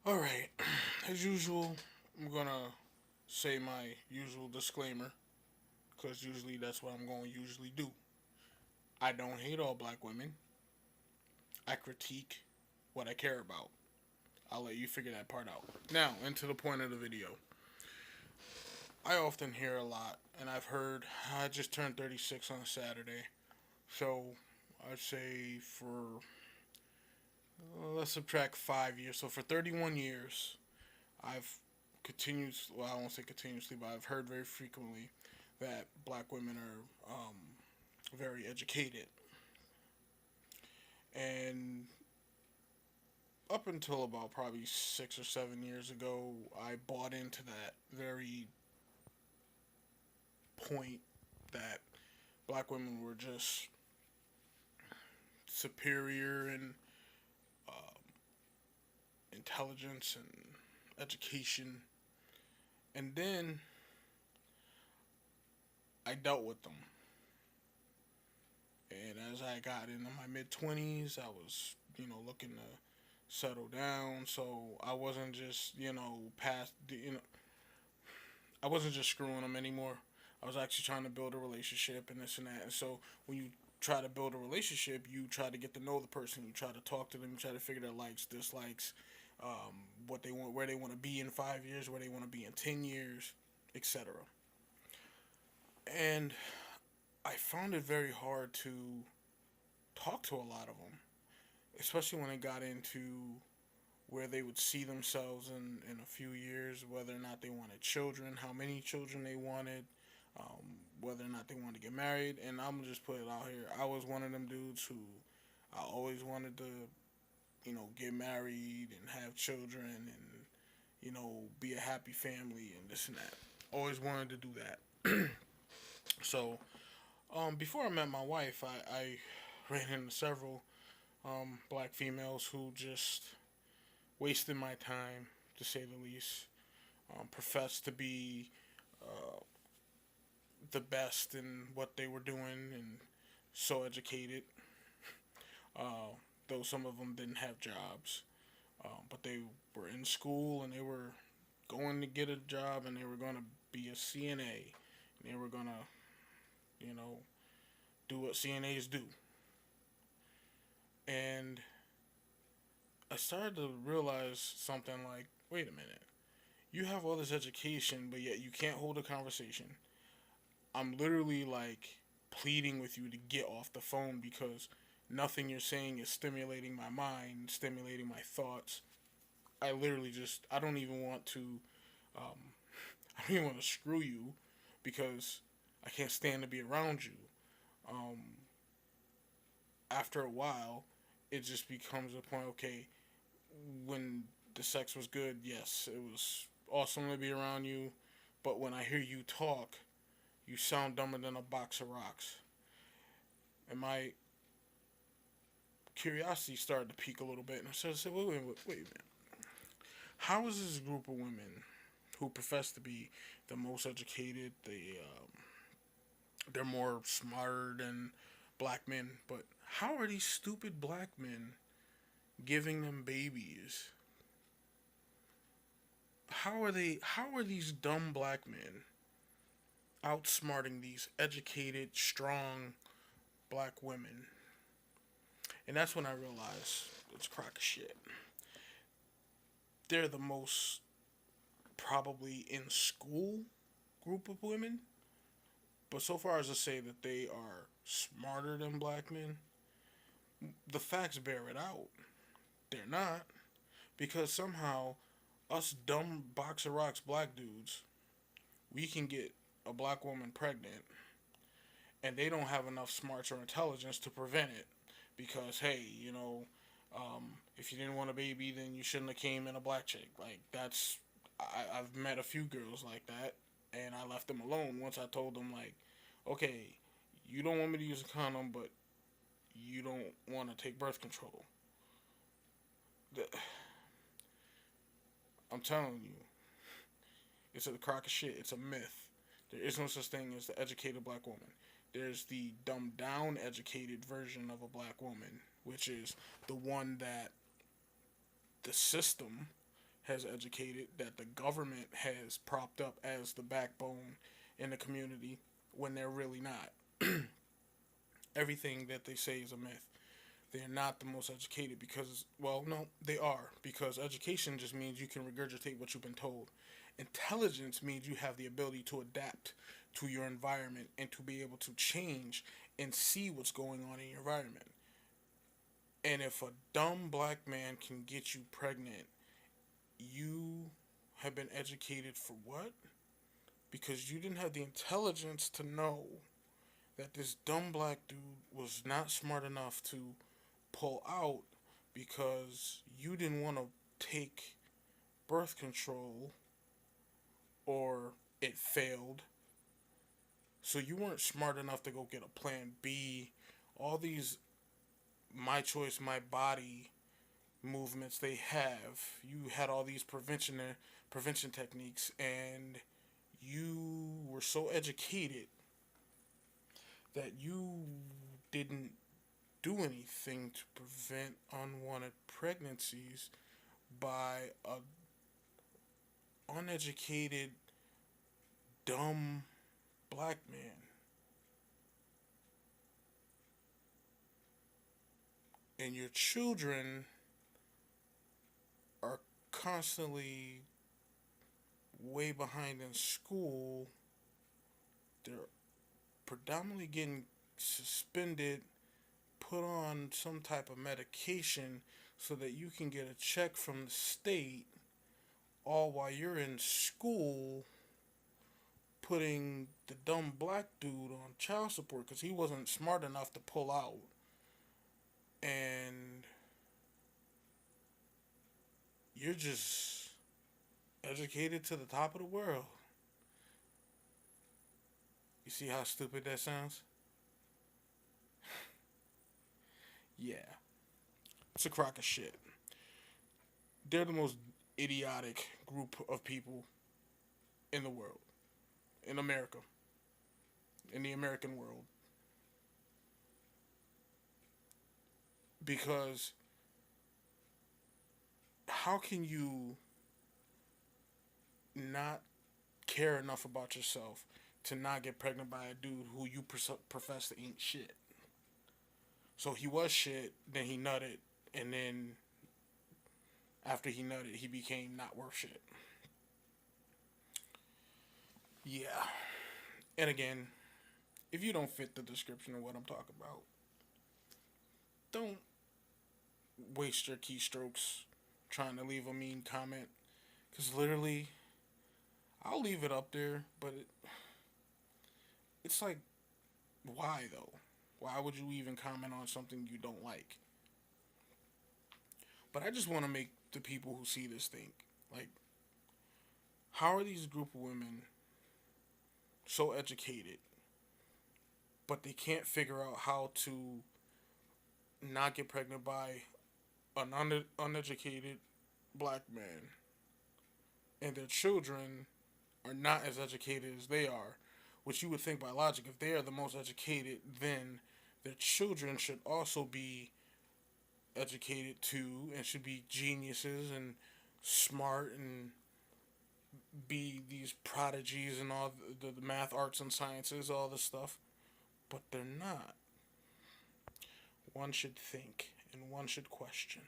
Alright, as usual, I'm gonna say my usual disclaimer, because usually that's what I'm going to usually do. I don't hate all black women. I critique what I care about. I'll let you figure that part out. Now, into the point of the video. I often hear a lot, and I've heard, I just turned 36 on Saturday. So, I'd say for, let's subtract 5 years. So, for 31 years, I've well, I won't say continuously, but I've heard very frequently that black women are very educated. And up until about probably 6 or 7 years ago, I bought into that very point that black women were just superior in intelligence and education. And then I dealt with them. And as I got into my mid 20s, I was, looking to settle down. So I wasn't just, I wasn't just screwing them anymore. I was actually trying to build a relationship and this and that. And so when you try to build a relationship, you try to get to know the person. You try to talk to them. You try to figure their likes, dislikes, what they want, where they want to be in 5 years, where they want to be in 10 years, etc. And I found it very hard to talk to a lot of them, especially when it got into where they would see themselves in a few years, whether or not they wanted children, how many children they wanted, whether or not they wanted to get married. And I'm gonna just put it out here. I was one of them dudes who I always wanted to, get married and have children and, be a happy family and this and that. Always wanted to do that. So, before I met my wife, I ran into several black females who just wasted my time, to say the least. Professed to be uh, the best in what they were doing and so educated. Uh, though some of them didn't have jobs, but they were in school and they were going to get a job and they were going to be a CNA and they were going to, you know, do what CNAs do. And I started to realize something like, wait a minute, you have all this education, but yet you can't hold a conversation. I'm literally like pleading with you to get off the phone because nothing you're saying is stimulating my mind, stimulating my thoughts. I literally just, I don't even want to, um, I don't even want to screw you because I can't stand to be around you. Um, After a while, it just becomes a point, okay, when the sex was good, yes, it was awesome to be around you, but when I hear you talk, you sound dumber than a box of rocks. And my curiosity started to peak a little bit, and I started to say, wait a minute. How is this group of women who profess to be the most educated, they're more smarter than black men, but how are these stupid black men giving them babies? How are these dumb black men outsmarting these educated, strong black women? And that's when I realized it's a crock of shit. They're the most probably in school group of women, but so far as to say that they are smarter than black men, the facts bear it out. They're not, because somehow us dumb box of rocks black dudes, we can get a black woman pregnant, and they don't have enough smarts or intelligence to prevent it, because hey, if you didn't want a baby, then you shouldn't have came in a black chick. Like that's, I've met a few girls like that, and I left them alone once I told them like, okay, you don't want me to use a condom, but you don't want to take birth control. The, I'm telling you, it's a crock of shit. It's a myth. There is no such thing as the educated black woman. There's the dumbed down educated version of a black woman, which is the one that the system has educated, that the government has propped up as the backbone in the community when they're really not. Everything that they say is a myth. They're not the most educated because, well, no, they are, because education just means you can regurgitate what you've been told. Intelligence means you have the ability to adapt to your environment and to be able to change and see what's going on in your environment. And if a dumb black man can get you pregnant, you have been educated for what? Because you didn't have the intelligence to know that this dumb black dude was not smart enough to pull out because you didn't want to take birth control or it failed. So you weren't smart enough to go get a plan B. All these my choice, my body movements they have. You had all these prevention techniques, and you were so educated that you didn't do anything to prevent unwanted pregnancies by a uneducated dumb black man. And your children are constantly way behind in school. They're predominantly getting suspended, put on some type of medication so that you can get a check from the state, all while you're in school putting the dumb black dude on child support because he wasn't smart enough to pull out. And you're just educated to the top of the world. You see how stupid that sounds? Yeah, it's a crock of shit. They're the most idiotic group of people in the world, in America, in the American world. Because how can you not care enough about yourself to not get pregnant by a dude who you profess to ain't shit? So he was shit, then he nutted, and then after he nutted, he became not worth shit. Yeah. And again, if you don't fit the description of what I'm talking about, don't waste your keystrokes trying to leave a mean comment. Because literally, I'll leave it up there, but it's like, why though? Why would you even comment on something you don't like? But I just want to make the people who see this think, like, how are these group of women so educated, but they can't figure out how to not get pregnant by an uneducated black man, and their children are not as educated as they are, which you would think by logic, if they are the most educated, then their children should also be educated too and should be geniuses and smart and be these prodigies and all the math, arts, and sciences, all this stuff. But they're not. One should think and one should question.